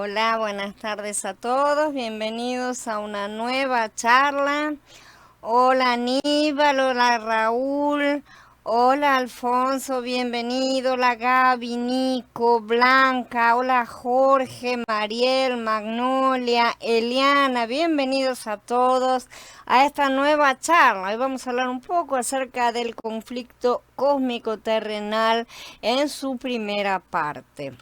Hola, buenas tardes a todos. Bienvenidos a una nueva charla. Hola Aníbal, hola Raúl, hola Alfonso, bienvenido. Hola Gaby, Nico, Blanca, hola Jorge, Mariel, Magnolia, Eliana. Bienvenidos a todos a esta nueva charla. Hoy vamos a hablar un poco acerca del conflicto cósmico terrenal en su primera parte.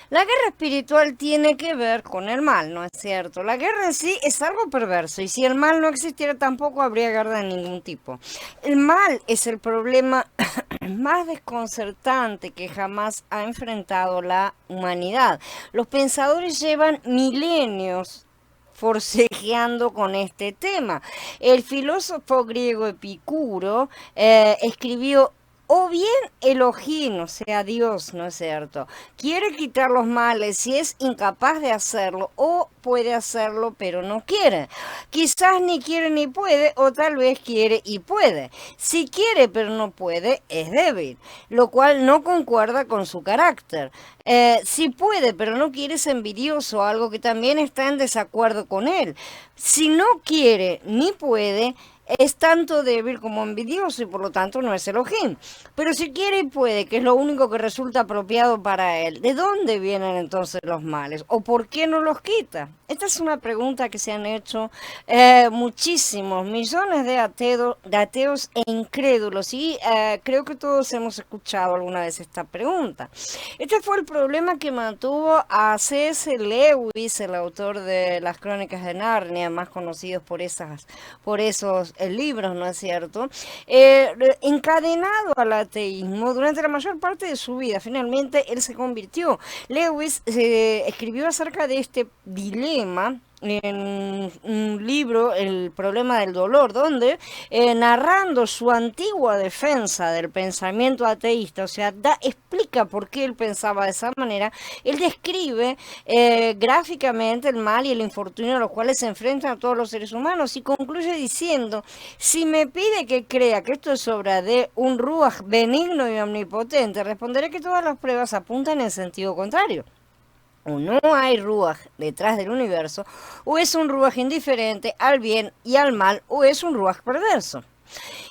La guerra espiritual tiene que ver con el mal, ¿no es cierto? La guerra en sí es algo perverso y si el mal no existiera tampoco habría guerra de ningún tipo. El mal es el problema más desconcertante que jamás ha enfrentado la humanidad. Los pensadores llevan milenios forcejeando con este tema. El filósofo griego Epicuro escribió: o bien Elohim, o sea, Dios, ¿no es cierto? Quiere quitar los males y es incapaz de hacerlo, o puede hacerlo pero no quiere. Quizás ni quiere ni puede, o tal vez quiere y puede. Si quiere pero no puede, es débil, lo cual no concuerda con su carácter. Si puede pero no quiere, es envidioso, algo que también está en desacuerdo con él. Si no quiere ni puede, es tanto débil como envidioso y por lo tanto no es Elohim. Pero si quiere y puede, que es lo único que resulta apropiado para él, ¿de dónde vienen entonces los males? ¿O por qué no los quita? Esta es una pregunta que se han hecho muchísimos, millones de ateos e incrédulos y creo que todos hemos escuchado alguna vez esta pregunta. Este fue el problema que mantuvo a C.S. Lewis, el autor de las Crónicas de Narnia, más conocidos por esos libros, ¿no es cierto? Encadenado al ateísmo durante la mayor parte de su vida. Finalmente él se convirtió. Lewis escribió acerca de este dilema en un libro, El problema del dolor, donde narrando su antigua defensa del pensamiento ateísta, o sea, explica por qué él pensaba de esa manera. Él describe gráficamente el mal y el infortunio a los cuales se enfrentan a todos los seres humanos y concluye diciendo: si me pide que crea que esto es obra de un Ruach benigno y omnipotente, responderé que todas las pruebas apuntan en sentido contrario. O no hay Ruach detrás del universo, o es un Ruach indiferente al bien y al mal, o es un Ruach perverso.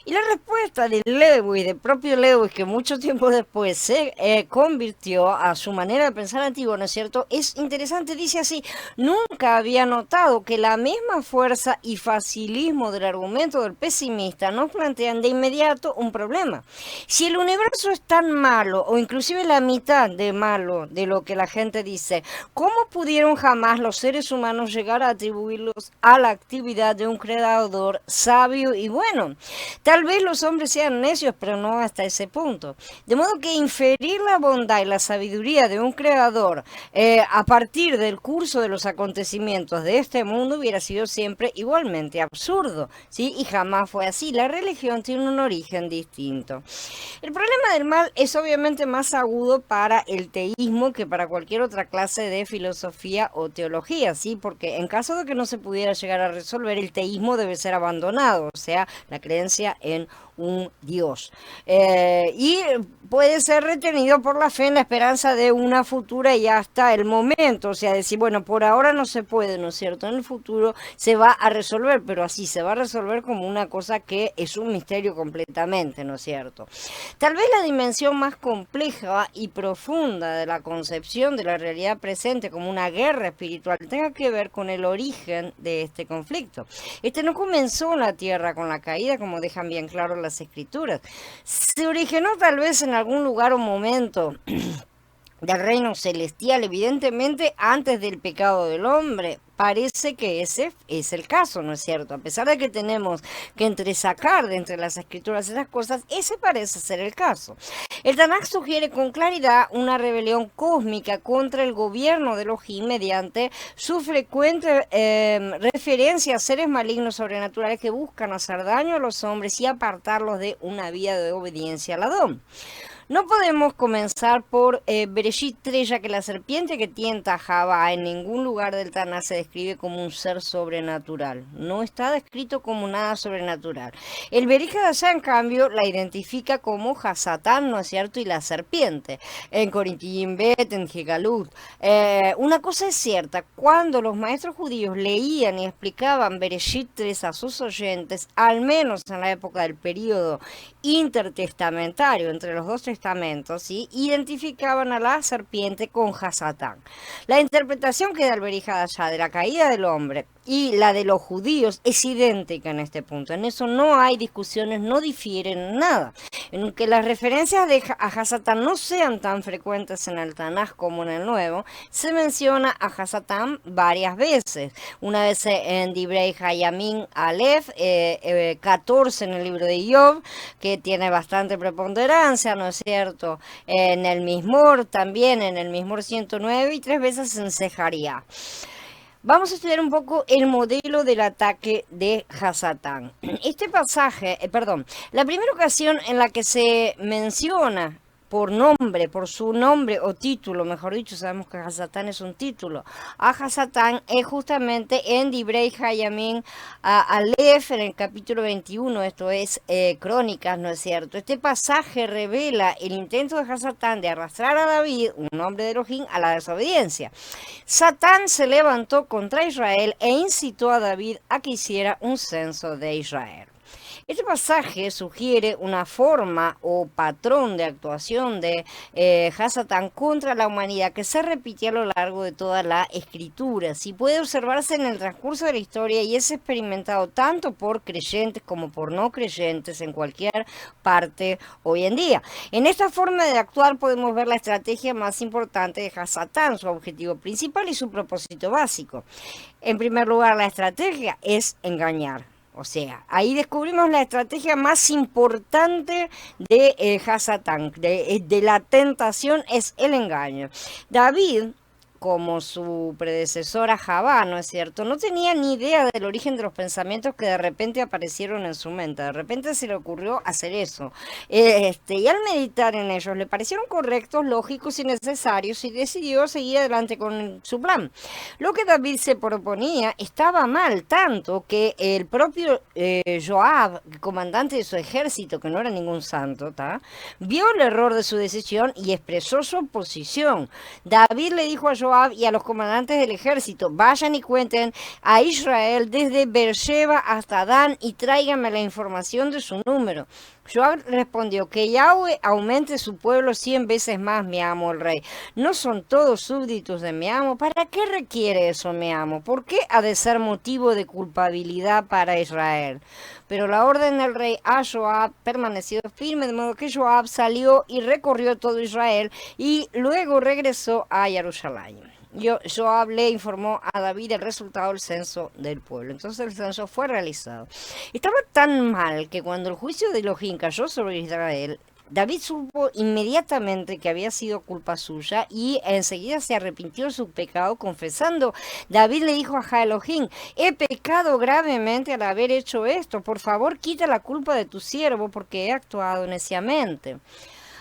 Y la respuesta de Lewis, del propio Lewis, que mucho tiempo después se convirtió a su manera de pensar antigua, ¿no es cierto?, es interesante. Dice así: nunca había notado que la misma fuerza y facilismo del argumento del pesimista nos plantean de inmediato un problema. Si el universo es tan malo, o inclusive la mitad de malo de lo que la gente dice, ¿cómo pudieron jamás los seres humanos llegar a atribuirlos a la actividad de un creador sabio y bueno? Tal vez los hombres sean necios, pero no hasta ese punto. De modo que inferir la bondad y la sabiduría de un creador a partir del curso de los acontecimientos de este mundo hubiera sido siempre igualmente absurdo, ¿sí? Y jamás fue así. La religión tiene un origen distinto. El problema del mal es obviamente más agudo para el teísmo que para cualquier otra clase de filosofía o teología, ¿sí? Porque en caso de que no se pudiera llegar a resolver, el teísmo debe ser abandonado, o sea, la creencia en un Dios. Y puede ser retenido por la fe en la esperanza de una futura y hasta el momento. O sea, decir, bueno, por ahora no se puede, ¿no es cierto? En el futuro se va a resolver, pero así se va a resolver como una cosa que es un misterio completamente, ¿no es cierto? Tal vez la dimensión más compleja y profunda de la concepción de la realidad presente como una guerra espiritual tenga que ver con el origen de este conflicto. Este no comenzó en la tierra con la caída, como dejan bien claro las escrituras. Se originó tal vez en algún lugar o momento del reino celestial, evidentemente antes del pecado del hombre. Parece que ese es el caso, ¿no es cierto? A pesar de que tenemos que entresacar de entre las escrituras esas cosas, ese parece ser el caso. El Tanakh sugiere con claridad una rebelión cósmica contra el gobierno de Elohim mediante su frecuente referencia a seres malignos sobrenaturales que buscan hacer daño a los hombres y apartarlos de una vía de obediencia al Adón. No podemos comenzar por Bereshit 3, ya que la serpiente que tienta a Java en ningún lugar del Tanaj se describe como un ser sobrenatural. No está descrito como nada sobrenatural. El Berihadashá, en cambio, la identifica como Hasatán, ¿no es cierto? Y la serpiente. En Corintiim Bet, en Hegalut. Una cosa es cierta, cuando los maestros judíos leían y explicaban Bereshit 3 a sus oyentes, al menos en la época del período intertestamentario entre los dos testamentos, ¿sí?, identificaban a la serpiente con Hasatán. La interpretación que da el Berihadashá de la caída del hombre y la de los judíos es idéntica en este punto. En eso no hay discusiones, no difieren nada. En que las referencias a Hasatán no sean tan frecuentes en el Tanaj como en el Nuevo, se menciona a Hasatán varias veces. Una vez en Divrei Hayamim Aleph, 14 en el libro de Job, que tiene bastante preponderancia, ¿no es cierto? En el Mismor también, en el Mismor 109 y 3 veces en Sejaría. Vamos a estudiar un poco el modelo del ataque de Hasatán. Este pasaje, la primera ocasión en la que se menciona por nombre, por su nombre o título, mejor dicho, sabemos que Hasatán es un título, a Hasatán es justamente en Divrei Hayamim Aleph, en el capítulo 21, esto es Crónicas, ¿no es cierto? Este pasaje revela el intento de Hasatán de arrastrar a David, un hombre de Elohim, a la desobediencia. Satán se levantó contra Israel e incitó a David a que hiciera un censo de Israel. Este pasaje sugiere una forma o patrón de actuación de Hasatán contra la humanidad que se repite a lo largo de toda la escritura. Sí, puede observarse en el transcurso de la historia y es experimentado tanto por creyentes como por no creyentes en cualquier parte hoy en día. En esta forma de actuar podemos ver la estrategia más importante de Hasatán, su objetivo principal y su propósito básico. En primer lugar, la estrategia es engañar. O sea, ahí descubrimos la estrategia más importante de Hasatán, de la tentación, es el engaño. David, como su predecesora Javá, ¿no es cierto?, no tenía ni idea del origen de los pensamientos que de repente aparecieron en su mente. De repente se le ocurrió hacer eso. Y al meditar en ellos le parecieron correctos, lógicos y necesarios y decidió seguir adelante con su plan. Lo que David se proponía estaba mal, tanto que el propio Joab, comandante de su ejército, que no era ningún santo, vio el error de su decisión y expresó su oposición. David le dijo a Joab y a los comandantes del ejército: vayan y cuenten a Israel desde Beersheba hasta Dan y tráiganme la información de su número. Joab respondió: que Yahweh aumente su pueblo 100 veces más, mi amo el rey. ¿No son todos súbditos de mi amo? ¿Para qué requiere eso mi amo? ¿Por qué ha de ser motivo de culpabilidad para Israel? Pero la orden del rey a Joab permaneció firme, de modo que Joab salió y recorrió todo Israel y luego regresó a Jerusalén. Joab le informó a David el resultado del censo del pueblo. Entonces el censo fue realizado. Estaba tan mal que cuando el juicio de Elohim cayó sobre Israel, David supo inmediatamente que había sido culpa suya y enseguida se arrepintió de su pecado confesando. David le dijo a Elohim: he pecado gravemente al haber hecho esto. Por favor, quita la culpa de tu siervo porque he actuado neciamente.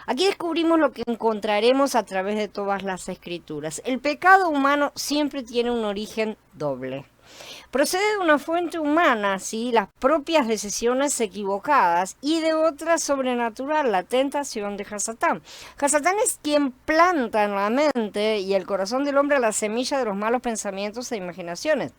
Aquí descubrimos lo que encontraremos a través de todas las escrituras. El pecado humano siempre tiene un origen doble. Procede de una fuente humana, ¿sí?, las propias decisiones equivocadas, y de otra sobrenatural, la tentación de Hasatán. Hasatán es quien planta en la mente y el corazón del hombre la semilla de los malos pensamientos e imaginaciones,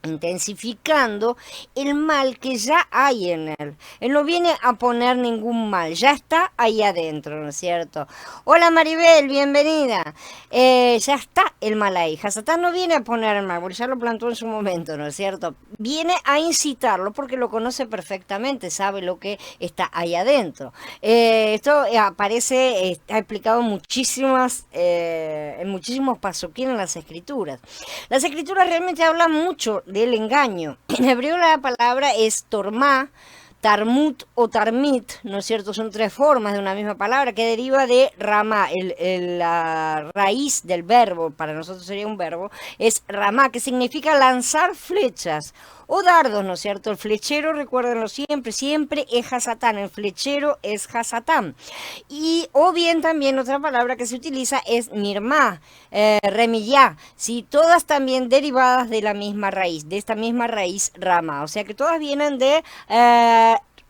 intensificando el mal que ya hay en él. Él no viene a poner ningún mal, ya está ahí adentro, ¿no es cierto? Hola Maribel, bienvenida. Ya está el mal ahí. Hasatán no viene a poner el mal, porque ya lo plantó en su momento, ¿no es cierto? Viene a incitarlo porque lo conoce perfectamente, sabe lo que está ahí adentro. Esto aparece, está explicado en muchísimos pasoquín en las escrituras. Las escrituras realmente hablan mucho del engaño. En hebreo la palabra es tormá, tarmut o tarmit, ¿no es cierto? Son tres formas de una misma palabra que deriva de ramá, la raíz del verbo, para nosotros sería un verbo, es ramá, que significa lanzar flechas o dardos, ¿no es cierto? El flechero, recuérdenlo siempre, siempre es Hasatán, el flechero es Hasatán. Y o bien también otra palabra que se utiliza es mirmá, remillá, ¿sí? Todas también derivadas de la misma raíz, de esta misma raíz rama, o sea que todas vienen de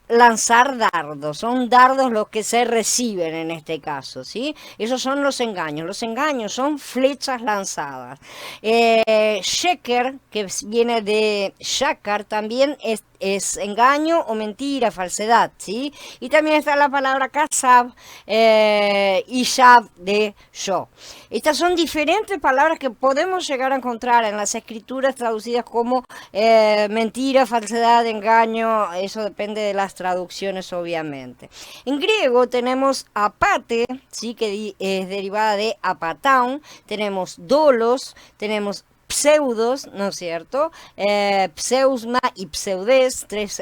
lanzar dardos, son dardos los que se reciben en este caso, ¿sí? Esos son los engaños son flechas lanzadas. Sheker, que viene de shakar, también es engaño o mentira, falsedad, ¿sí? Y también está la palabra kasab y shab de yo. Estas son diferentes palabras que podemos llegar a encontrar en las escrituras traducidas como mentira, falsedad, engaño, eso depende de las traducciones obviamente. En griego tenemos apate, ¿sí? Que es derivada de apataun, tenemos dolos, tenemos pseudos, ¿no es cierto? Pseusma y pseudes, tres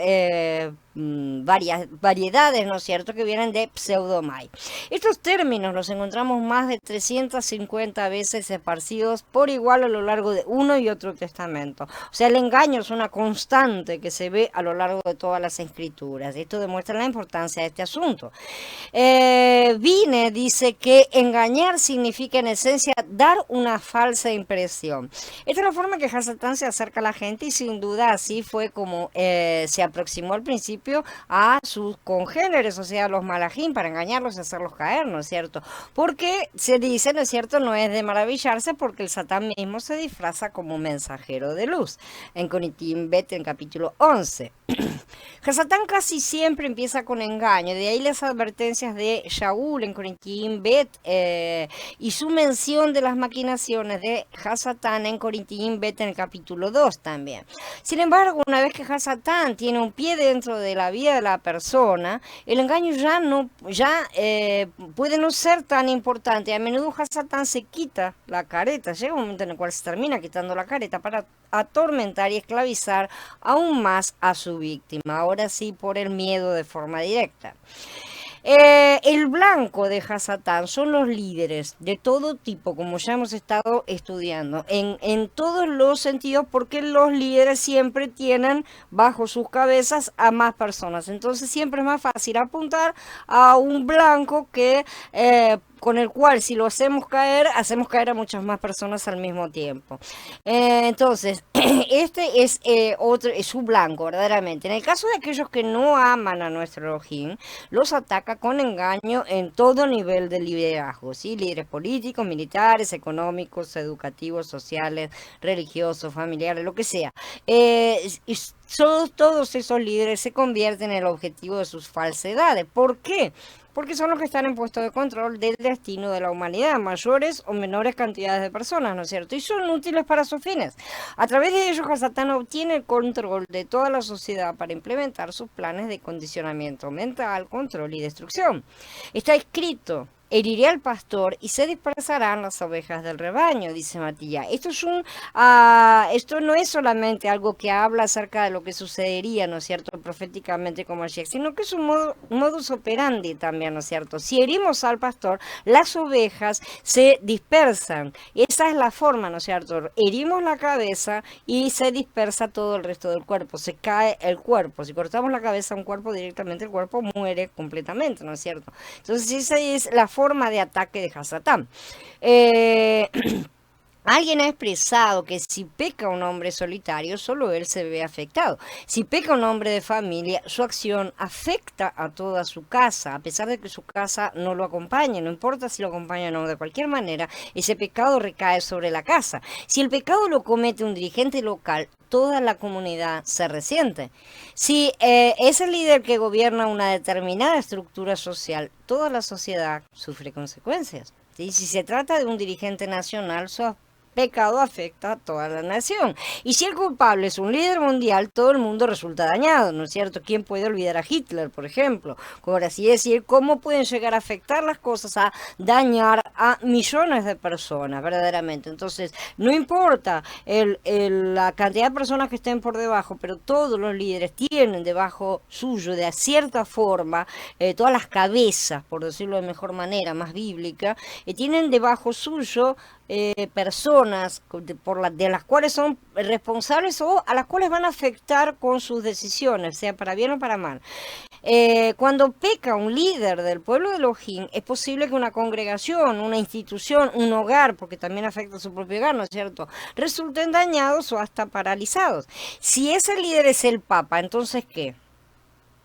variedades, ¿no es cierto?, que vienen de pseudomai. Estos términos los encontramos más de 350 veces esparcidos por igual a lo largo de uno y otro testamento. O sea, el engaño es una constante que se ve a lo largo de todas las escrituras. Esto demuestra la importancia de este asunto. Vine dice que engañar significa en esencia dar una falsa impresión. Esta es la forma que Hasatán se acerca a la gente y sin duda así fue como se aproximó al principio a sus congéneres, o sea, a los malajim, para engañarlos y hacerlos caer, ¿no es cierto? Porque se dice, ¿no es cierto?, no es de maravillarse porque el Satán mismo se disfraza como mensajero de luz. En Conitim Bet, en capítulo 11. Hasatán casi siempre empieza con engaño, de ahí las advertencias de Shaul en Corintim Bet y su mención de las maquinaciones de Hasatán en Corintim Bet en el capítulo 2 también. Sin embargo, una vez que Hasatán tiene un pie dentro de la vida de la persona, el engaño ya puede no ser tan importante. A menudo Hasatán se quita la careta, llega un momento en el cual se termina quitando la careta para atormentar y esclavizar aún más a su víctima, ahora sí por el miedo de forma directa. El blanco de Hasatán son los líderes de todo tipo, como ya hemos estado estudiando, en todos los sentidos, porque los líderes siempre tienen bajo sus cabezas a más personas. Entonces siempre es más fácil apuntar a un blanco que con el cual si lo hacemos caer a muchas más personas al mismo tiempo. Entonces, este es es su blanco, verdaderamente. En el caso de aquellos que no aman a nuestro Elohim, los ataca con engaño en todo nivel de liderazgo, ¿sí? Líderes políticos, militares, económicos, educativos, sociales, religiosos, familiares, lo que sea. Todos esos líderes se convierten en el objetivo de sus falsedades. ¿Por qué? Porque son los que están en puesto de control del destino de la humanidad, mayores o menores cantidades de personas, ¿no es cierto? Y son útiles para sus fines. A través de ellos, Hasatán obtiene el control de toda la sociedad para implementar sus planes de condicionamiento mental, control y destrucción. Está escrito: heriré al pastor y se dispersarán las ovejas del rebaño, dice Matilla. Esto no es solamente algo que habla acerca de lo que sucedería, ¿no es cierto?, proféticamente como Mashiach, sino que es un modus operandi también, ¿no es cierto? Si herimos al pastor, las ovejas se dispersan. Esa es la forma, ¿no es cierto? Herimos la cabeza y se dispersa todo el resto del cuerpo, se cae el cuerpo. Si cortamos la cabeza a un cuerpo, directamente el cuerpo muere completamente, ¿no es cierto? Entonces esa es la forma de ataque de Hasatán. Alguien ha expresado que si peca un hombre solitario, solo él se ve afectado. Si peca un hombre de familia, su acción afecta a toda su casa, a pesar de que su casa no lo acompañe. No importa si lo acompaña o no, de cualquier manera, ese pecado recae sobre la casa. Si el pecado lo comete un dirigente local, toda la comunidad se resiente. Si es el líder que gobierna una determinada estructura social, toda la sociedad sufre consecuencias. ¿Sí? Si se trata de un dirigente nacional, su pecado afecta a toda la nación. Y si el culpable es un líder mundial, todo el mundo resulta dañado, ¿no es cierto? ¿Quién puede olvidar a Hitler, por ejemplo? Por así decir, ¿cómo pueden llegar a afectar las cosas, a dañar a millones de personas, verdaderamente? Entonces, no importa la cantidad de personas que estén por debajo, pero todos los líderes tienen debajo suyo, de cierta forma, todas las cabezas, por decirlo de mejor manera, más bíblica, tienen debajo suyo personas de las cuales son responsables o a las cuales van a afectar con sus decisiones, sea para bien o para mal. Cuando peca un líder del pueblo de Elohim, es posible que una congregación, una institución, un hogar, porque también afecta a su propio hogar, ¿no es cierto?, resulten dañados o hasta paralizados. Si ese líder es el Papa, entonces ¿qué?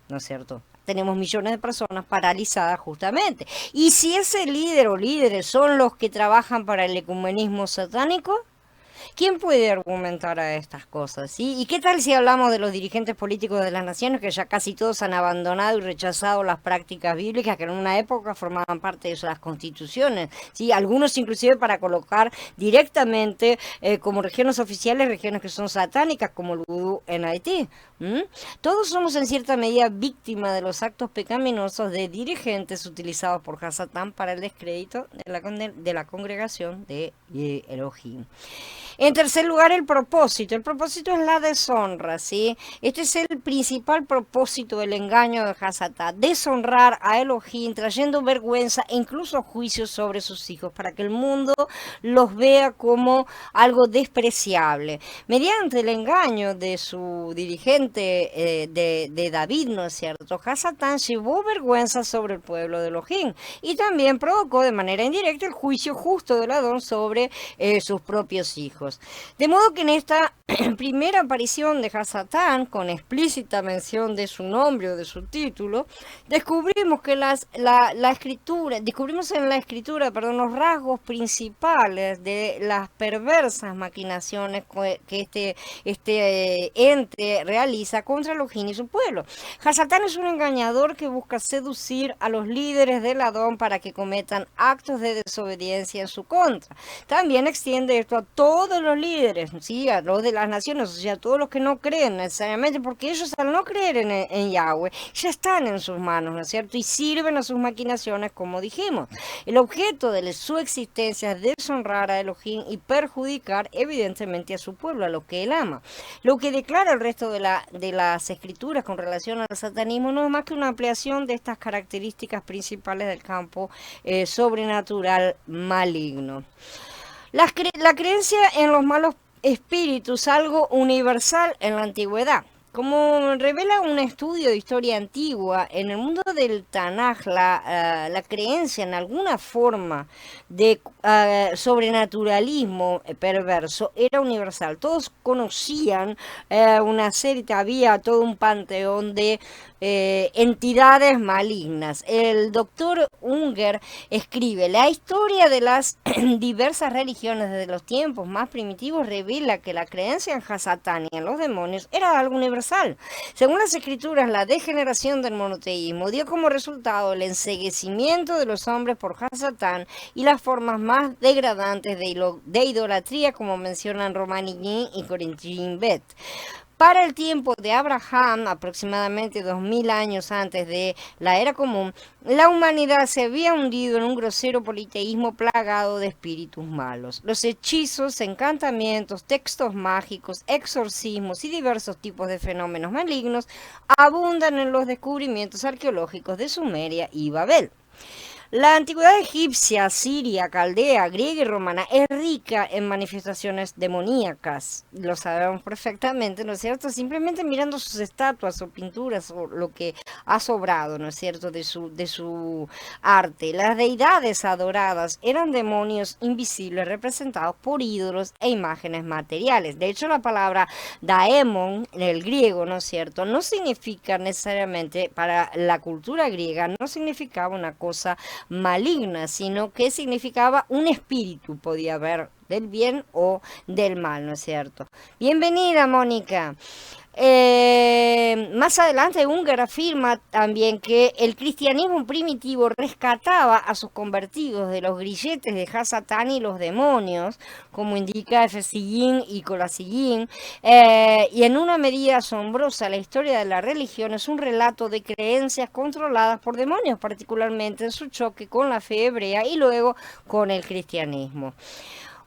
¿No es cierto? Tenemos millones de personas paralizadas justamente. Y si ese líder o líderes son los que trabajan para el ecumenismo satánico, ¿quién puede argumentar a estas cosas? ¿Sí? ¿Y qué tal si hablamos de los dirigentes políticos de las naciones que ya casi todos han abandonado y rechazado las prácticas bíblicas que en una época formaban parte de las constituciones? ¿Sí? Algunos inclusive para colocar directamente como regiones oficiales regiones que son satánicas como el vudú en Haití. ¿Mm? Todos somos en cierta medida víctimas de los actos pecaminosos de dirigentes utilizados por Hasatán para el descrédito de la congregación de Elohim. En tercer lugar, el propósito. El propósito es la deshonra, ¿sí? Este es el principal propósito del engaño de Hasatá, deshonrar a Elohim, trayendo vergüenza e incluso juicios sobre sus hijos, para que el mundo los vea como algo despreciable. Mediante el engaño de su dirigente de David, ¿no es cierto?, Hasatán llevó vergüenza sobre el pueblo de Elohim y también provocó de manera indirecta el juicio justo del Adón sobre sus propios hijos. De modo que en esta primera aparición de Hasatán, con explícita mención de su nombre o de su título, descubrimos que descubrimos en la escritura, los rasgos principales de las perversas maquinaciones que este ente realiza contra Elohim y su pueblo. Hasatán es un engañador que busca seducir a los líderes del Adón para que cometan actos de desobediencia en su contra. También extiende esto a todos los líderes, ¿sí?, a los de las naciones, o sea, a todos los que no creen necesariamente, porque ellos al no creer en Yahweh, ya están en sus manos, ¿no es cierto?, y sirven a sus maquinaciones, como dijimos. El objeto de su existencia es deshonrar a Elohim y perjudicar evidentemente a su pueblo, a lo que él ama. Lo que declara el resto de las escrituras con relación al satanismo no es más que una ampliación de estas características principales del campo sobrenatural maligno. La creencia en los malos espíritus, algo universal en la antigüedad. Como revela un estudio de historia antigua, en el mundo del Tanaj, la creencia en alguna forma de sobrenaturalismo perverso era universal. Todos conocían había todo un panteón de entidades malignas. El doctor Unger escribe: la historia de las diversas religiones desde los tiempos más primitivos revela que la creencia en Hasatán y en los demonios era algo universal. Según las escrituras, la degeneración del monoteísmo dio como resultado el enceguecimiento de los hombres por Hasatán y las formas más degradantes de idolatría, como mencionan Romani y Corinthín Bet. Para el tiempo de Abraham, aproximadamente 2000 años antes de la era común, la humanidad se había hundido en un grosero politeísmo plagado de espíritus malos. Los hechizos, encantamientos, textos mágicos, exorcismos y diversos tipos de fenómenos malignos abundan en los descubrimientos arqueológicos de Sumeria y Babel. La antigüedad egipcia, siria, caldea, griega y romana es rica en manifestaciones demoníacas. Lo sabemos perfectamente, ¿no es cierto? Simplemente mirando sus estatuas o pinturas o lo que ha sobrado, ¿no es cierto?, de su arte. Las deidades adoradas eran demonios invisibles representados por ídolos e imágenes materiales. De hecho, la palabra daemon en el griego, ¿no es cierto?, no significa necesariamente, para la cultura griega, no significaba una cosa maligna, sino que significaba un espíritu, podía haber del bien o del mal, ¿no es cierto? Bienvenida, Mónica. Más adelante Unger afirma también que el cristianismo primitivo rescataba a sus convertidos de los grilletes de Hasatán y los demonios, como indica Efesillín y Colasillín, y en una medida asombrosa la historia de la religión es un relato de creencias controladas por demonios, particularmente en su choque con la fe hebrea y luego con el cristianismo.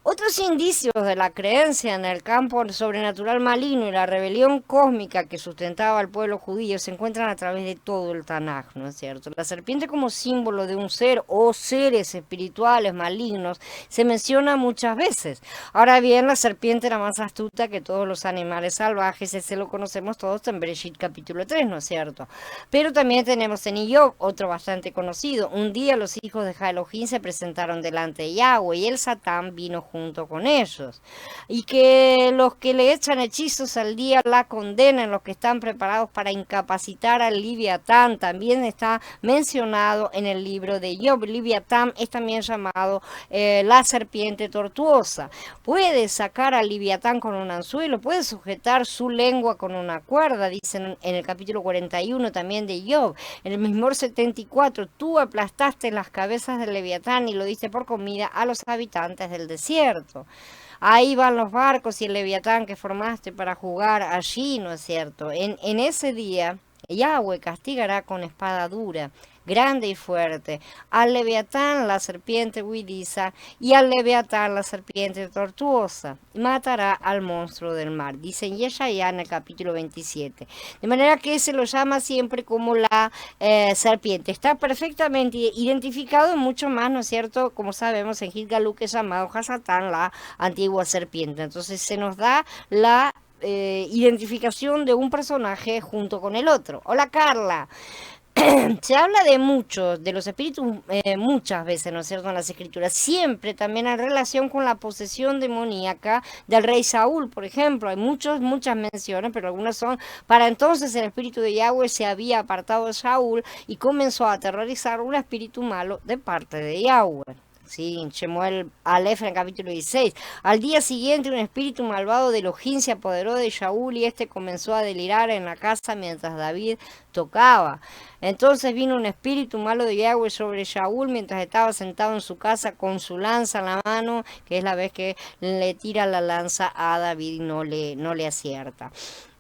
Otros indicios de la creencia en el campo sobrenatural maligno y la rebelión cósmica que sustentaba al pueblo judío se encuentran a través de todo el Tanaj, ¿no es cierto? La serpiente como símbolo de un ser o seres espirituales malignos se menciona muchas veces. Ahora bien, la serpiente era más astuta que todos los animales salvajes, ese lo conocemos todos en Bereshit capítulo 3, ¿no es cierto? Pero también tenemos en Iyov, otro bastante conocido. Un día los hijos de Elohim se presentaron delante de Yahweh y el Satán vino junto con ellos. Y que los que le echan hechizos al día la condenan, los que están preparados para incapacitar al Liviatán, también está mencionado en el libro de Iyov. Liviatán es también llamado la serpiente tortuosa. Puede sacar al Liviatán con un anzuelo, puede sujetar su lengua con una cuerda, dicen en el capítulo 41 también de Iyov. En el Mismor 74, tú aplastaste las cabezas del Leviatán y lo diste por comida a los habitantes del desierto. Ahí van los barcos y el Leviatán que formaste para jugar allí, ¿no es cierto? En ese día, Yahweh castigará con espada dura, grande y fuerte, al Leviatán, la serpiente huidiza, y al Leviatán, la serpiente tortuosa. Matará al monstruo del mar, dice en Yeshaya en el capítulo 27. De manera que se lo llama siempre como la serpiente. Está perfectamente identificado mucho más, ¿no es cierto? Como sabemos, en Gilgalú, que es llamado Hasatán, la antigua serpiente. Entonces se nos da la identificación de un personaje junto con el otro. Hola, Carla. Se habla de muchos, de los espíritus muchas veces, ¿no es cierto?, en las escrituras, siempre también en relación con la posesión demoníaca del rey Saúl, por ejemplo. Hay muchas menciones, pero algunas son, para entonces el espíritu de Yahweh se había apartado de Saúl y comenzó a aterrorizar un espíritu malo de parte de Yahweh. Sí, en Shemuel Aleph en el capítulo 16. Al día siguiente un espíritu malvado de Elohim se apoderó de Shaul y este comenzó a delirar en la casa mientras David tocaba. Entonces vino un espíritu malo de Yahweh sobre Shaul mientras estaba sentado en su casa con su lanza en la mano, que es la vez que le tira la lanza a David y no le acierta.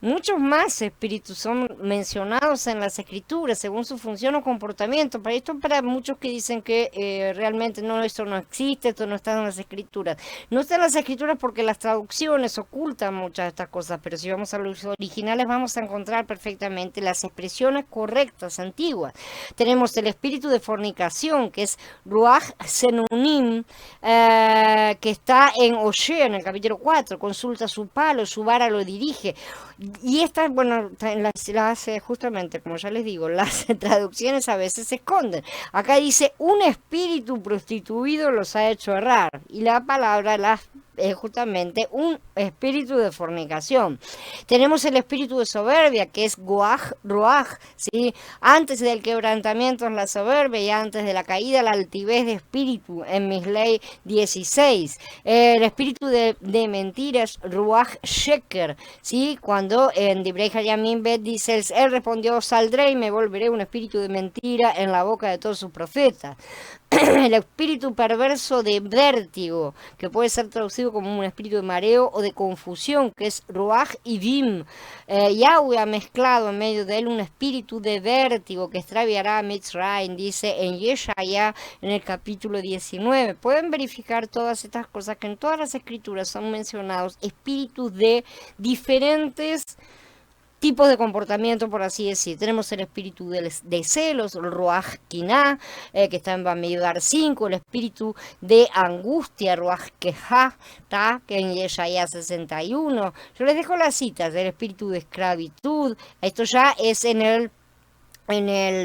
Muchos más espíritus son mencionados en las escrituras según su función o comportamiento. Para esto, para muchos que dicen que realmente no, esto no existe, esto no está en las escrituras. No está en las escrituras porque las traducciones ocultan muchas de estas cosas, pero si vamos a los originales vamos a encontrar perfectamente las expresiones correctas, antiguas. Tenemos el espíritu de fornicación, que es Ruach Senunim, que está en Oshe, en el capítulo 4. Consulta su palo, su vara lo dirige. Y estas, bueno, justamente, como ya les digo, las traducciones a veces se esconden. Acá dice, un espíritu prostituido los ha hecho errar. Y la palabra es justamente un espíritu de fornicación. Tenemos el espíritu de soberbia, que es Goaj Roaj, ¿sí? Antes del quebrantamiento es la soberbia y antes de la caída la altivez de espíritu, en Misley 16. El espíritu de mentiras, Ruach Sheker, ¿sí? Cuando en Dibrei Hayamim Bet dice, él respondió, saldré y me volveré un espíritu de mentira en la boca de todos sus profetas. El espíritu perverso de vértigo, que puede ser traducido como un espíritu de mareo o de confusión, que es Ruach y Vim. Yahweh ha mezclado en medio de él un espíritu de vértigo que extraviará a Mitzrayim, dice en Yeshaya en el capítulo 19. Pueden verificar todas estas cosas que en todas las escrituras son mencionados espíritus de diferentes tipos de comportamiento, por así decir. Tenemos el espíritu de celos, el Ruach Kiná, que está en Bamidbar 5, el espíritu de angustia, Ruach Kehá, que en Yeshaya 61. Yo les dejo las citas del espíritu de esclavitud. Esto ya es en el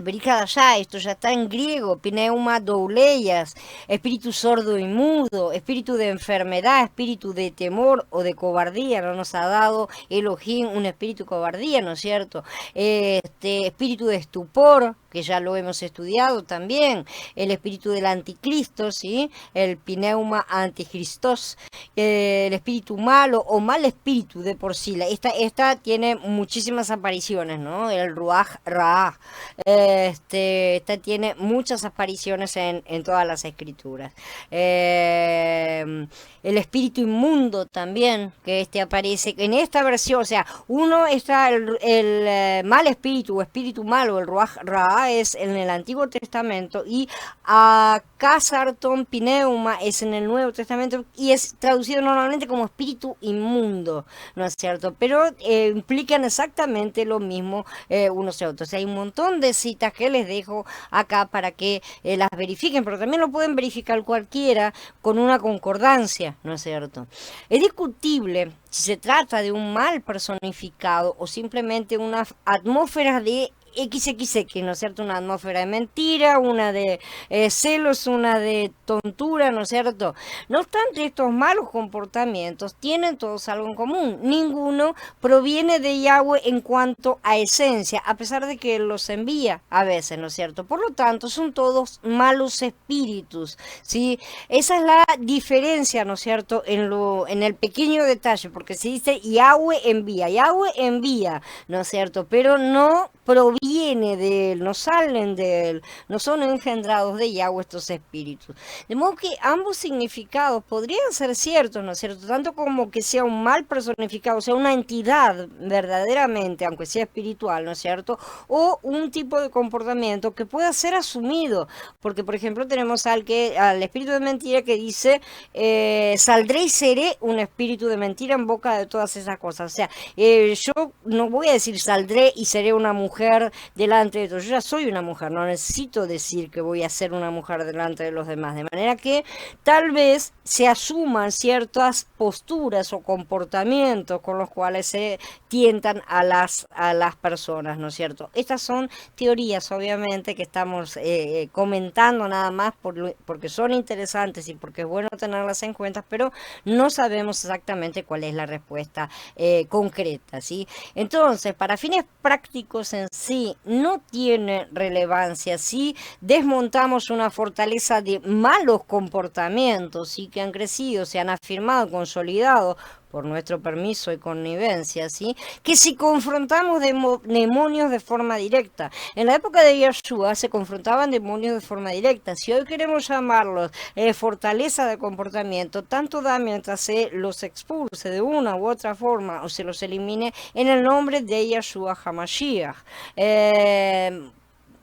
Berikadashá, esto ya está en griego, Pneuma Douleias, espíritu sordo y mudo, espíritu de enfermedad, espíritu de temor o de cobardía. No nos ha dado Elohim un espíritu de cobardía, ¿no es cierto? Espíritu de estupor, que ya lo hemos estudiado también, el espíritu del anticristo, ¿sí? El Pneuma Anticristos, el espíritu malo o mal espíritu de por sí. Esta tiene muchísimas apariciones, ¿no? El Ruach Ra. Esta tiene muchas apariciones en todas las escrituras. El espíritu inmundo también, que aparece en esta versión. O sea, uno está el mal espíritu o espíritu malo, el Ruach Ra, Ka es en el Antiguo Testamento y Akasarton Pneuma es en el Nuevo Testamento y es traducido normalmente como espíritu inmundo, ¿no es cierto? Pero implican exactamente lo mismo unos y otros. Hay un montón de citas que les dejo acá para que las verifiquen, pero también lo pueden verificar cualquiera con una concordancia, ¿no es cierto? Es discutible si se trata de un mal personificado o simplemente una atmósfera de XXX, ¿no es cierto? Una atmósfera de mentira, una de celos, una de tontura, ¿no es cierto? No obstante, estos malos comportamientos tienen todos algo en común. Ninguno proviene de Yahweh en cuanto a esencia, a pesar de que Él los envía a veces, ¿no es cierto? Por lo tanto, son todos malos espíritus, ¿sí? Esa es la diferencia, ¿no es cierto? En el pequeño detalle, porque se dice Yahweh envía, ¿no es cierto? Pero no proviene de él, no salen de él, no son engendrados de Yahweh estos espíritus. De modo que ambos significados podrían ser ciertos, ¿no es cierto? Tanto como que sea un mal personificado, o sea, una entidad verdaderamente, aunque sea espiritual, ¿no es cierto? O un tipo de comportamiento que pueda ser asumido, porque por ejemplo tenemos al espíritu de mentira que dice, saldré y seré un espíritu de mentira en boca de todas esas cosas. O sea, yo no voy a decir saldré y seré una mujer delante de todos. Yo ya soy una mujer, no necesito decir que voy a ser una mujer delante de los demás. De manera que tal vez se asuman ciertas posturas o comportamientos con los cuales se tientan a las personas, ¿no es cierto? Estas son teorías, obviamente, que estamos comentando nada más porque son interesantes y porque es bueno tenerlas en cuenta, pero no sabemos exactamente cuál es la respuesta concreta, ¿sí? Entonces, para fines prácticos en sí, no tiene relevancia si desmontamos una fortaleza de malos comportamientos, ¿sí? Que han crecido, se han afirmado, consolidado por nuestro permiso y connivencia, ¿sí? Que si confrontamos demonios de forma directa. En la época de Yeshua se confrontaban demonios de forma directa. Si hoy queremos llamarlos fortaleza de comportamiento, tanto da mientras se los expulse de una u otra forma o se los elimine en el nombre de Yeshua HaMashiach.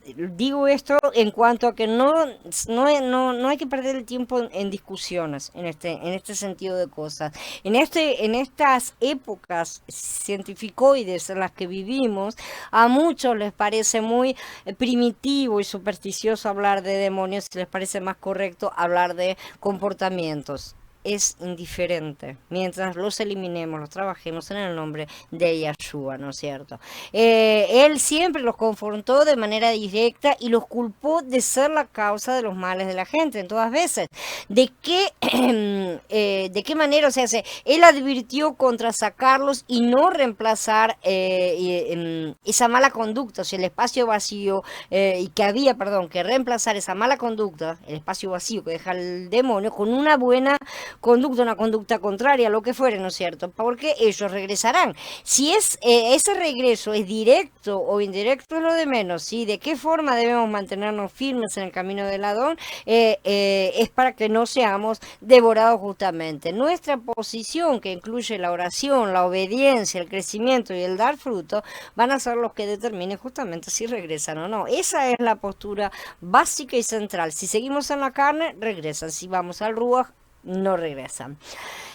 Digo esto en cuanto a que no hay que perder el tiempo en discusiones en este sentido de cosas. En estas épocas cientificoides en las que vivimos, a muchos les parece muy primitivo y supersticioso hablar de demonios, les parece más correcto hablar de comportamientos. Es indiferente, mientras los eliminemos, los trabajemos en el nombre de Yahshua, ¿no es cierto? Él siempre los confrontó de manera directa y los culpó de ser la causa de los males de la gente, en todas veces. ¿De qué manera? O sea, él advirtió contra sacarlos y no reemplazar esa mala conducta, o sea, el espacio vacío, que reemplazar esa mala conducta, el espacio vacío que deja el demonio, con una buena conducta, una conducta contraria, lo que fuere, ¿no es cierto? Porque ellos regresarán. Si ese regreso es directo o indirecto es lo de menos, ¿sí? ¿De qué forma debemos mantenernos firmes en el camino del Adón? Es para que no seamos devorados justamente. Nuestra posición, que incluye la oración, la obediencia, el crecimiento y el dar fruto, van a ser los que determinen justamente si regresan o no. Esa es la postura básica y central. Si seguimos en la carne, regresan. Si vamos al Ruach, no regresan.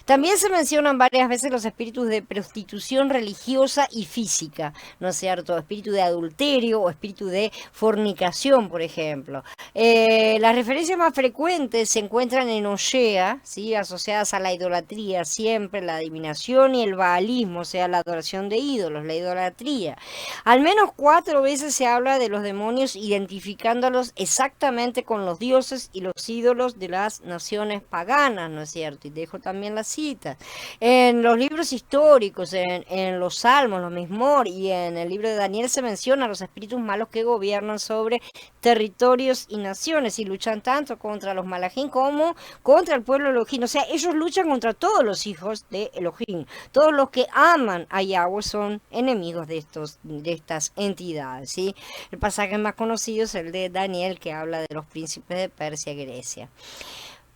También se mencionan varias veces los espíritus de prostitución religiosa y física, ¿no es cierto? Espíritu de adulterio o espíritu de fornicación, por ejemplo. Las referencias más frecuentes se encuentran en Osea, ¿sí? Asociadas a la idolatría, siempre la adivinación y el baalismo, o sea, la adoración de ídolos, la idolatría. Al menos 4 veces se habla de los demonios identificándolos exactamente con los dioses y los ídolos de las naciones paganas, ¿no es cierto? Y dejo también las citas. En los libros históricos, en los Salmos, los Mismor y en el libro de Daniel se menciona a los espíritus malos que gobiernan sobre territorios y naciones y luchan tanto contra los Malachim como contra el pueblo Elohim. O sea, ellos luchan contra todos los hijos de Elohim. Todos los que aman a Yahweh son enemigos de estas entidades, ¿sí? El pasaje más conocido es el de Daniel, que habla de los príncipes de Persia y Grecia.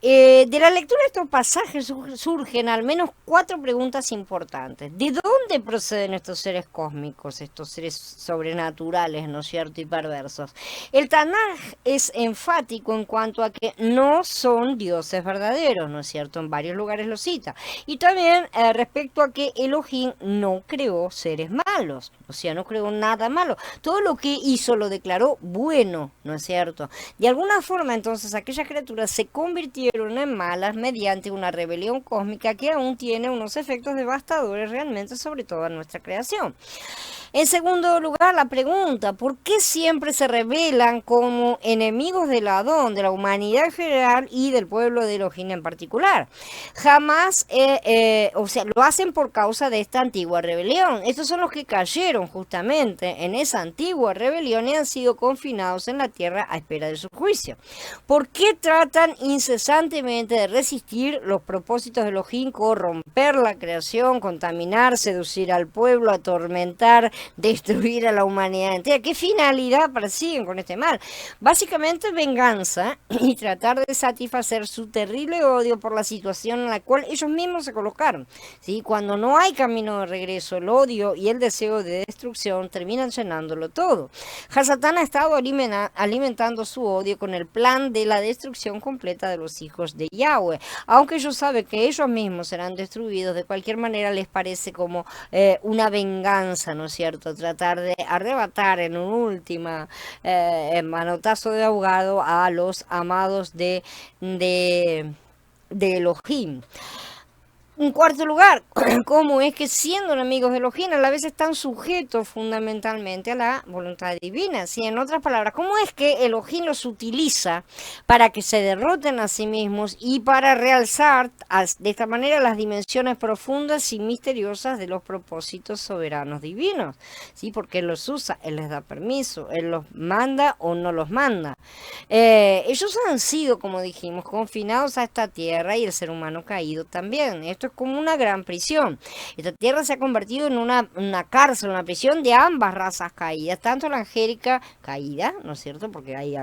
De la lectura de estos pasajes surgen al menos 4 preguntas importantes. ¿De dónde proceden estos seres cósmicos, estos seres sobrenaturales, ¿no es cierto?, y perversos? El Tanaj es enfático en cuanto a que no son dioses verdaderos, ¿no es cierto? En varios lugares lo cita. Y también respecto a que Elohim no creó seres malos, o sea, no creó nada malo. Todo lo que hizo lo declaró bueno, ¿no es cierto? De alguna forma, entonces, aquellas criaturas se convirtieron en malas mediante una rebelión cósmica que aún tiene unos efectos devastadores realmente sobre toda nuestra creación. En segundo lugar, la pregunta, ¿por qué siempre se revelan como enemigos del Adón, de la humanidad en general y del pueblo de Elohim en particular? Jamás, o sea, lo hacen por causa de esta antigua rebelión. Estos son los que cayeron justamente en esa antigua rebelión y han sido confinados en la tierra a espera de su juicio. ¿Por qué tratan incesantemente de resistir los propósitos de Elohim, corromper la creación, contaminar, seducir al pueblo, atormentar, destruir a la humanidad entera? ¿Qué finalidad persiguen con este mal? Básicamente venganza y tratar de satisfacer su terrible odio por la situación en la cual ellos mismos se colocaron, ¿sí? Cuando no hay camino de regreso, el odio y el deseo de destrucción terminan llenándolo todo. Hasatán ha estado alimentando su odio con el plan de la destrucción completa de los hijos de Yahweh. Aunque ellos saben que ellos mismos serán destruidos, de cualquier manera les parece como una venganza, ¿no es cierto? Tratar de arrebatar en un último manotazo de ahogado a los amados de Elohim. En cuarto lugar, ¿cómo es que siendo enemigos de Elohim a la vez están sujetos fundamentalmente a la voluntad divina? ¿Sí? En otras palabras, ¿cómo es que Elohim los utiliza para que se derroten a sí mismos y para realzar de esta manera las dimensiones profundas y misteriosas de los propósitos soberanos divinos? ¿Sí? Porque Él los usa, Él les da permiso, Él los manda o no los manda. Ellos han sido, como dijimos, confinados a esta tierra y el ser humano caído también. Esto es como una gran prisión. Esta tierra se ha convertido en una cárcel, una prisión de ambas razas caídas, tanto la angélica caída, ¿no es cierto? Porque hay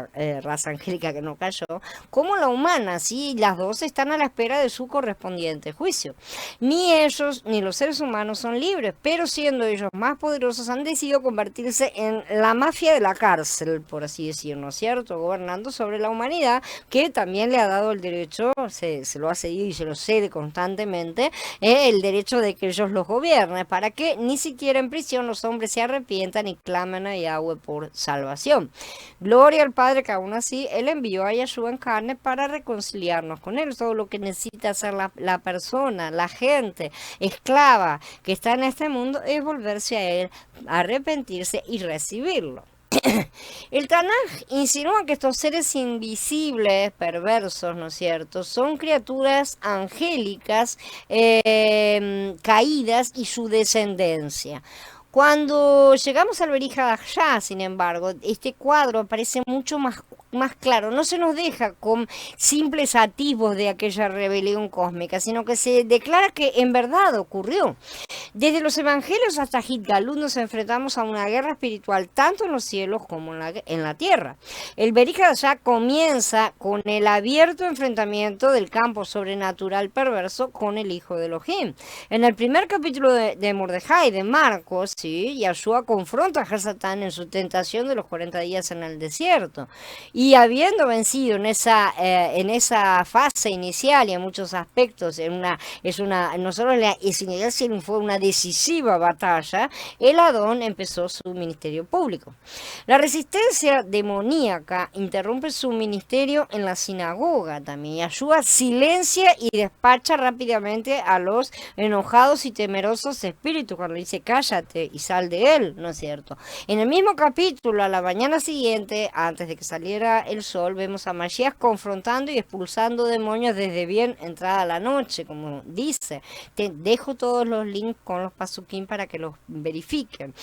raza angélica que no cayó, como la humana, ¿sí? Las dos están a la espera de su correspondiente juicio. Ni ellos ni los seres humanos son libres, pero siendo ellos más poderosos han decidido convertirse en la mafia de la cárcel, por así decirlo, ¿no es cierto? Gobernando sobre la humanidad, que también le ha dado el derecho, se lo ha cedido y se lo cede constantemente, el derecho de que ellos los gobiernen, para que ni siquiera en prisión los hombres se arrepientan y clamen a Yahweh por salvación. Gloria al Padre, que aún así Él envió a Yahshua en carne para reconciliarnos con Él. Todo lo que necesita hacer la persona, la gente esclava que está en este mundo es volverse a Él, arrepentirse y recibirlo. El Tanaj insinúa que estos seres invisibles, perversos, ¿no es cierto?, son criaturas angélicas caídas y su descendencia. Cuando llegamos al Berija, sin embargo, este cuadro aparece mucho más claro. No se nos deja con simples atisbos de aquella rebelión cósmica, sino que se declara que en verdad ocurrió. Desde los evangelios hasta Hitgalut nos enfrentamos a una guerra espiritual tanto en los cielos como en la tierra. El Berija comienza con el abierto enfrentamiento del campo sobrenatural perverso con el hijo de Elohim. En el primer capítulo de Mordejai, de Marcos, ¿sí?, Yahshua confronta a Hasatán en su tentación de los 40 días en el desierto. Y habiendo vencido en esa fase inicial y en muchos aspectos, no solo fue una decisiva batalla, el Adón empezó su ministerio público. La resistencia demoníaca interrumpe su ministerio en la sinagoga también. Yahshua silencia y despacha rápidamente a los enojados y temerosos espíritus cuando dice cállate y sal de él, ¿no es cierto? En el mismo capítulo, a la mañana siguiente, antes de que saliera el sol, vemos a Mashiach confrontando y expulsando demonios desde bien entrada la noche, como dice. Te dejo todos los links con los pasukim para que los verifiquen.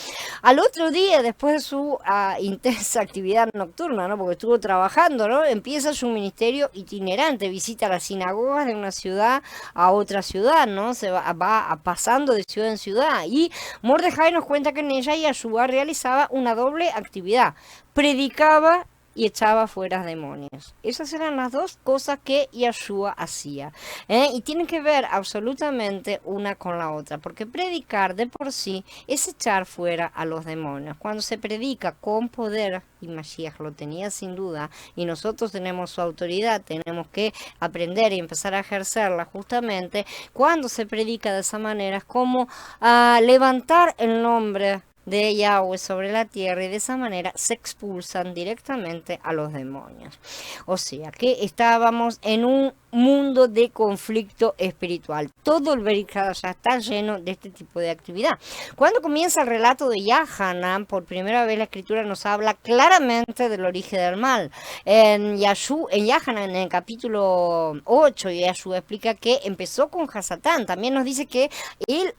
Al otro día, después de su intensa actividad nocturna, ¿no?, porque estuvo trabajando, ¿no?, empieza su ministerio itinerante, visita las sinagogas de una ciudad a otra ciudad, ¿no? Se va pasando de ciudad en ciudad, y Mordejai nos cuenta que en ella Yahshua realizaba una doble actividad: predicaba y echaba fuera demonios. Esas eran las dos cosas que Yeshua hacía. Y tienen que ver absolutamente una con la otra, porque predicar de por sí es echar fuera a los demonios. Cuando se predica con poder, y Mashiach lo tenía sin duda, y nosotros tenemos su autoridad, tenemos que aprender y empezar a ejercerla justamente, cuando se predica de esa manera es como levantar el nombre de Yahweh sobre la tierra, y de esa manera se expulsan directamente a los demonios. O sea que estábamos en un mundo de conflicto espiritual. Todo el Bericada ya está lleno de este tipo de actividad. Cuando comienza el relato de Yahanan, por primera vez la escritura nos habla claramente del origen del mal. En Yahanan, en el capítulo 8, Yahshua explica que empezó con Hasatán. También nos dice que él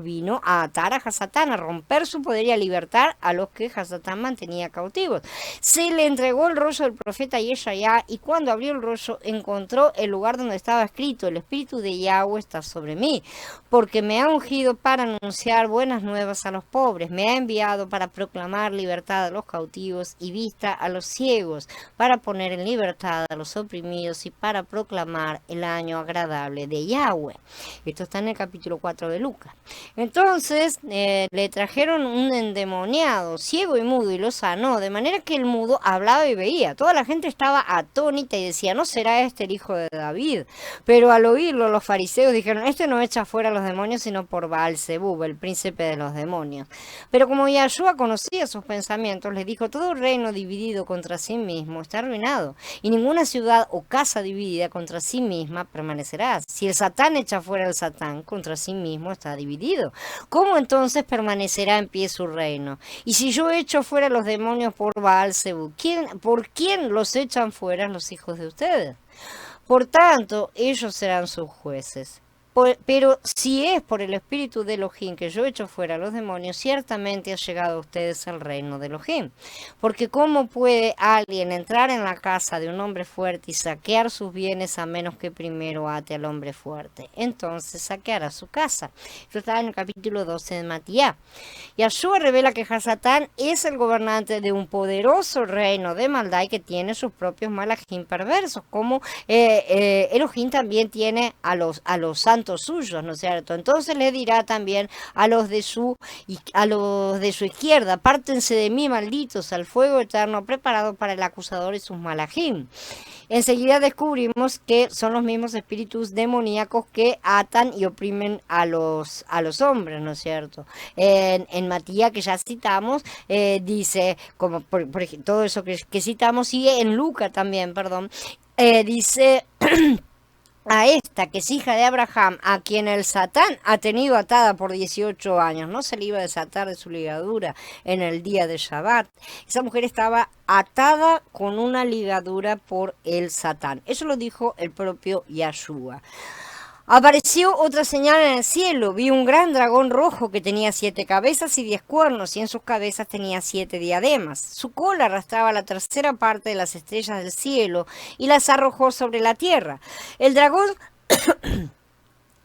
vino a atar a Hasatán, a romper su poder y a libertar a los que Hasatán mantenía cautivos. Se le entregó el rollo del profeta Yeshaya, y cuando abrió el rollo encontró el lugar donde estaba escrito: el espíritu de Yahweh está sobre mí, porque me ha ungido para anunciar buenas nuevas a los pobres, me ha enviado para proclamar libertad a los cautivos y vista a los ciegos, para poner en libertad a los oprimidos y para proclamar el año agradable de Yahweh. Esto está en el capítulo 4 de Lucas. Entonces le trajeron un endemoniado, ciego y mudo, y lo sanó, de manera que el mudo hablaba y veía. Toda la gente estaba atónita y decía: ¿no será este el hijo de David? Pero al oírlo, los fariseos dijeron: este no echa fuera a los demonios sino por Baal-Zebub, el príncipe de los demonios. Pero como Yahshua conocía sus pensamientos, les dijo: todo reino dividido contra sí mismo está arruinado, y ninguna ciudad o casa dividida contra sí misma permanecerá. Si el Satán echa fuera al Satán, contra sí mismo está dividido. ¿Cómo entonces permanecerá en pie su reino? Y si yo echo fuera los demonios por Baal-Zebub, ¿por quién los echan fuera los hijos de ustedes? Por tanto, ellos serán sus jueces. Pero si es por el espíritu de Elohim que yo echo fuera a los demonios, ciertamente ha llegado a ustedes el reino de Elohim. Porque ¿cómo puede alguien entrar en la casa de un hombre fuerte y saquear sus bienes a menos que primero ate al hombre fuerte? Entonces saqueará su casa. Esto está en el capítulo 12 de Matías. Yahshua revela que Hasatán es el gobernante de un poderoso reino de maldad y que tiene sus propios malajim perversos, como Elohim también tiene a los santos suyos, ¿no es cierto? Entonces le dirá también a los de su izquierda: apártense de mí, malditos, al fuego eterno preparado para el acusador y sus malajim. Enseguida descubrimos que son los mismos espíritus demoníacos que atan y oprimen a los hombres, ¿no es cierto? En Matías, que ya citamos, dice, como por ejemplo, todo eso que citamos, y en Lucas también, perdón, dice: a esta, que es hija de Abraham, a quien el Satán ha tenido atada por 18 años, no se le iba a desatar de su ligadura en el día de Shabbat. Esa mujer estaba atada con una ligadura por el Satán. Eso lo dijo el propio Yahshua. Apareció otra señal en el cielo: vi un gran dragón rojo que tenía 7 cabezas y 10 cuernos, y en sus cabezas tenía 7 diademas. Su cola arrastraba la tercera parte de las estrellas del cielo y las arrojó sobre la tierra. El dragón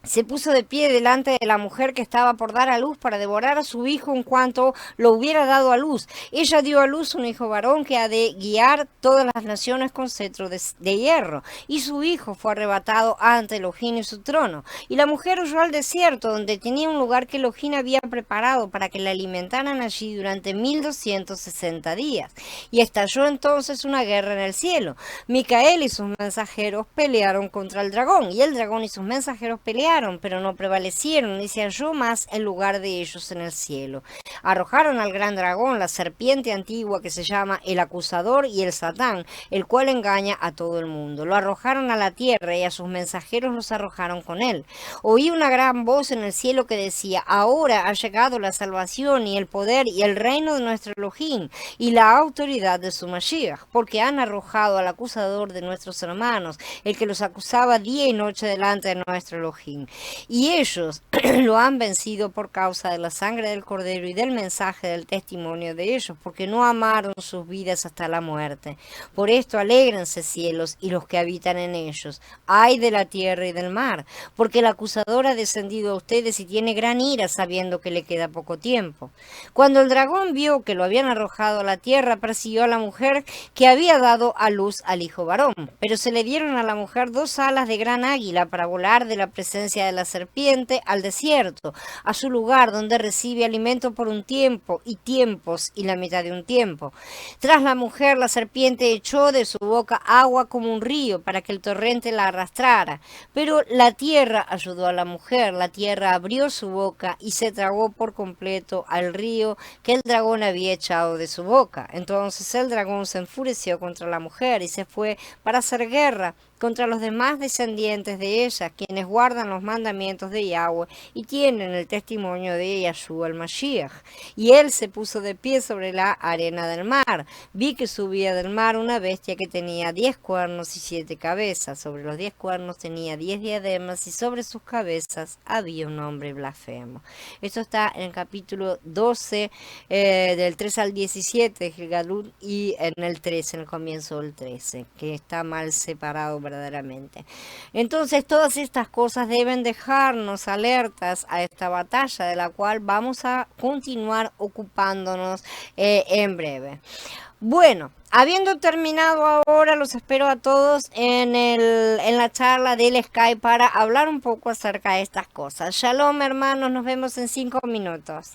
se puso de pie delante de la mujer que estaba por dar a luz para devorar a su hijo en cuanto lo hubiera dado a luz. Ella dio a luz un hijo varón que ha de guiar todas las naciones con cetro de hierro. Y su hijo fue arrebatado ante Elohim y su trono. Y la mujer huyó al desierto, donde tenía un lugar que Elohim había preparado para que la alimentaran allí durante 1260 días. Y estalló entonces una guerra en el cielo. Micael y sus mensajeros pelearon contra el dragón, y el dragón y sus mensajeros pelearon, pero no prevalecieron, y se halló más el lugar de ellos en el cielo. Arrojaron al gran dragón, la serpiente antigua que se llama el acusador y el Satán, el cual engaña a todo el mundo. Lo arrojaron a la tierra, y a sus mensajeros los arrojaron con él. Oí una gran voz en el cielo que decía: ahora ha llegado la salvación y el poder y el reino de nuestro Elohim y la autoridad de su Mashiach, porque han arrojado al acusador de nuestros hermanos, el que los acusaba día y noche delante de nuestro Elohim. Refaim. Y ellos lo han vencido por causa de la sangre del Cordero y del mensaje del testimonio de ellos, porque no amaron sus vidas hasta la muerte. Por esto alégrense cielos y los que habitan en ellos. Ay de la tierra y del mar, porque el acusador ha descendido a ustedes y tiene gran ira sabiendo que le queda poco tiempo. Cuando el dragón vio que lo habían arrojado a la tierra, persiguió a la mujer que había dado a luz al hijo varón. Pero se le dieron a la mujer 2 alas de gran águila para volar de la presencia de la serpiente al desierto, a su lugar donde recibe alimento por un tiempo y tiempos y la mitad de un tiempo. Tras la mujer, la serpiente echó de su boca agua como un río para que el torrente la arrastrara. Pero la tierra ayudó a la mujer, la tierra abrió su boca y se tragó por completo al río que el dragón había echado de su boca. Entonces el dragón se enfureció contra la mujer y se fue para hacer guerra contra los demás descendientes de ella, quienes guardan los mandamientos de Yahweh y tienen el testimonio de Yahshua el Mashiach. Y él se puso de pie sobre la arena del mar. Vi que subía del mar una bestia que tenía 10 cuernos y 7 cabezas. Sobre los 10 cuernos tenía 10 diademas y sobre sus cabezas había un nombre blasfemo. Esto está en el capítulo 12, del 3 al 17 de Gilgalud, y en el 13, en el comienzo del 13, que está mal separado verdaderamente. Entonces todas estas cosas deben dejarnos alertas a esta batalla de la cual vamos a continuar ocupándonos en breve. Bueno, habiendo terminado ahora, los espero a todos en la charla del Skype para hablar un poco acerca de estas cosas. Shalom, hermanos, nos vemos en 5 minutos.